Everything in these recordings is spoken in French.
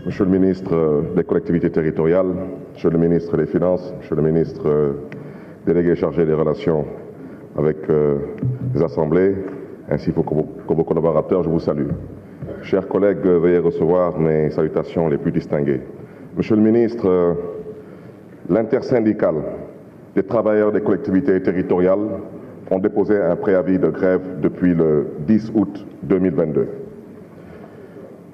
Monsieur le ministre des collectivités territoriales, Monsieur le ministre des Finances, Monsieur le ministre délégué chargé des relations avec les assemblées, ainsi que vos collaborateurs, je vous salue. Chers collègues, veuillez recevoir mes salutations les plus distinguées. Monsieur le ministre, l'intersyndicale des travailleurs des collectivités territoriales ont déposé un préavis de grève depuis le 10 août 2022.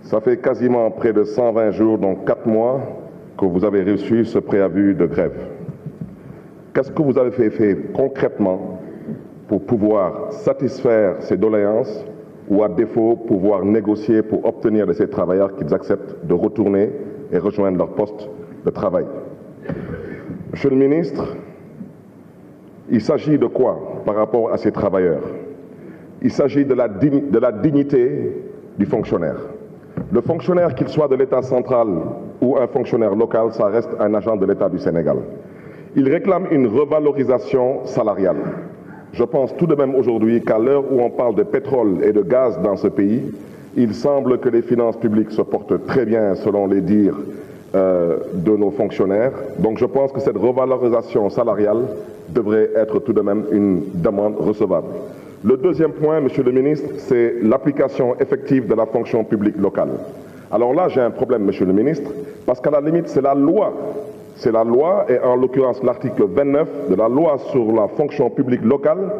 Ça fait quasiment près de 120 jours, donc 4 mois, que vous avez reçu ce préavis de grève. Qu'est-ce que vous avez fait concrètement pour pouvoir satisfaire ces doléances ou à défaut pouvoir négocier pour obtenir de ces travailleurs qu'ils acceptent de retourner et rejoindre leur poste de travail? Monsieur le ministre, il s'agit de quoi par rapport à ces travailleurs? Il s'agit de la dignité du fonctionnaire. Le fonctionnaire, qu'il soit de l'État central ou un fonctionnaire local, ça reste un agent de l'État du Sénégal. Il réclame une revalorisation salariale. Je pense tout de même aujourd'hui qu'à l'heure où on parle de pétrole et de gaz dans ce pays, il semble que les finances publiques se portent très bien selon les dires de nos fonctionnaires. Donc je pense que cette revalorisation salariale devrait être tout de même une demande recevable. Le deuxième point, Monsieur le ministre, c'est l'application effective de la fonction publique locale. Alors là, j'ai un problème, Monsieur le ministre, parce qu'à la limite, c'est la loi. C'est la loi, et en l'occurrence l'article 29 de la loi sur la fonction publique locale,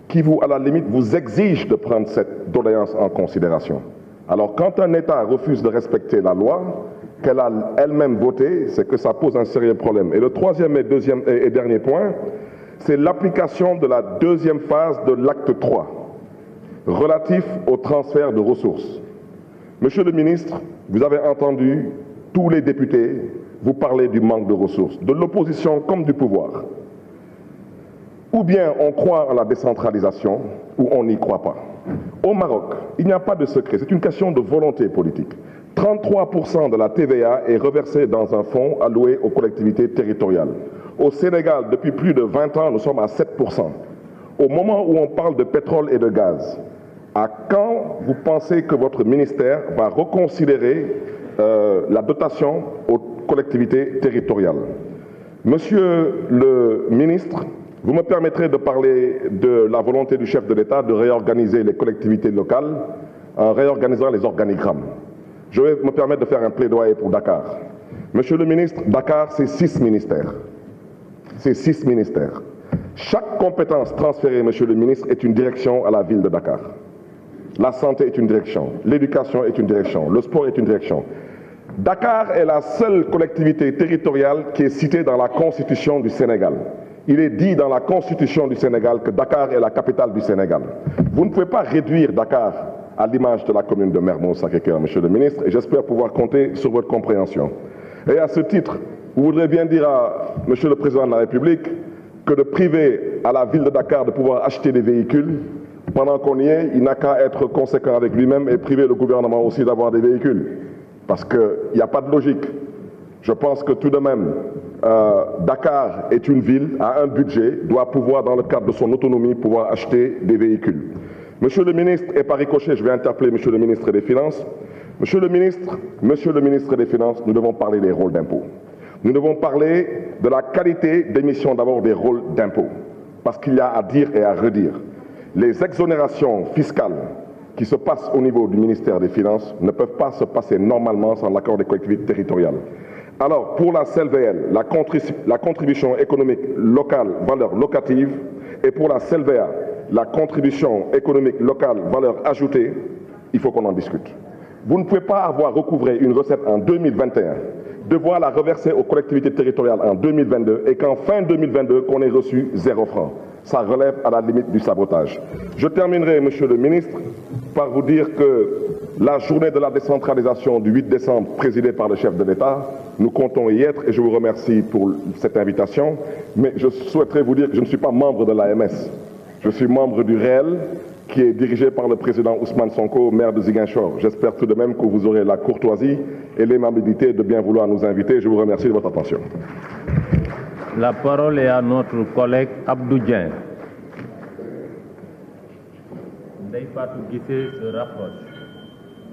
qui vous, à la limite, vous exige de prendre cette doléance en considération. Alors quand un État refuse de respecter la loi qu'elle a elle-même votée, c'est que ça pose un sérieux problème. Et le troisième et dernier point, c'est l'application de la deuxième phase de l'acte 3, relatif au transfert de ressources. Monsieur le ministre, vous avez entendu tous les députés vous parler du manque de ressources, de l'opposition comme du pouvoir. Ou bien on croit en la décentralisation, ou on n'y croit pas. Au Maroc, il n'y a pas de secret, c'est une question de volonté politique. 33% de la TVA est reversée dans un fonds alloué aux collectivités territoriales. Au Sénégal, depuis plus de 20 ans, nous sommes à 7%. Au moment où on parle de pétrole et de gaz, à quand vous pensez que votre ministère va reconsidérer la dotation aux collectivités territoriales? Monsieur le ministre, vous me permettrez de parler de la volonté du chef de l'État de réorganiser les collectivités locales en réorganisant les organigrammes. Je vais me permettre de faire un plaidoyer pour Dakar. Monsieur le ministre, Dakar, c'est 6 ministères. C'est 6 ministères. Chaque compétence transférée, Monsieur le ministre, est une direction à la ville de Dakar. La santé est une direction, l'éducation est une direction, le sport est une direction. Dakar est la seule collectivité territoriale qui est citée dans la Constitution du Sénégal. Il est dit dans la Constitution du Sénégal que Dakar est la capitale du Sénégal. Vous ne pouvez pas réduire Dakar à l'image de la commune de Mermoz-Sacré-Cœur, Monsieur le ministre, et j'espère pouvoir compter sur votre compréhension. Et à ce titre, vous voudrez bien dire à Monsieur le Président de la République que de priver à la ville de Dakar de pouvoir acheter des véhicules, pendant qu'on y est, il n'a qu'à être conséquent avec lui-même et priver le gouvernement aussi d'avoir des véhicules. Parce qu'il n'y a pas de logique. Je pense que tout de même, Dakar est une ville, a un budget, doit pouvoir, dans le cadre de son autonomie, pouvoir acheter des véhicules. Monsieur le ministre, et par ricochet, je vais interpeller Monsieur le ministre des Finances. Monsieur le ministre des Finances, nous devons parler des rôles d'impôt. Nous devons parler de la qualité d'émission d'abord des rôles d'impôt. Parce qu'il y a à dire et à redire. Les exonérations fiscales qui se passent au niveau du ministère des Finances ne peuvent pas se passer normalement sans l'accord des collectivités territoriales. Alors, pour la CELVL, la contribution économique locale, valeur locative, et pour la CELVA, la contribution économique locale, valeur ajoutée, il faut qu'on en discute. Vous ne pouvez pas avoir recouvré une recette en 2021, devoir la reverser aux collectivités territoriales en 2022 et qu'en fin 2022, qu'on ait reçu 0 franc. Ça relève à la limite du sabotage. Je terminerai, Monsieur le ministre, par vous dire que la journée de la décentralisation du 8 décembre, présidée par le chef de l'État, nous comptons y être et je vous remercie pour cette invitation. Mais je souhaiterais vous dire que je ne suis pas membre de l'AMS. Je suis membre du REEL, qui est dirigé par le président Ousmane Sonko, maire de Ziguinchor. J'espère tout de même que vous aurez la courtoisie et l'aimabilité de bien vouloir nous inviter. Je vous remercie de votre attention. La parole est à notre collègue Abdou Dieng. Ndeye Fatou Guissé se rapproche.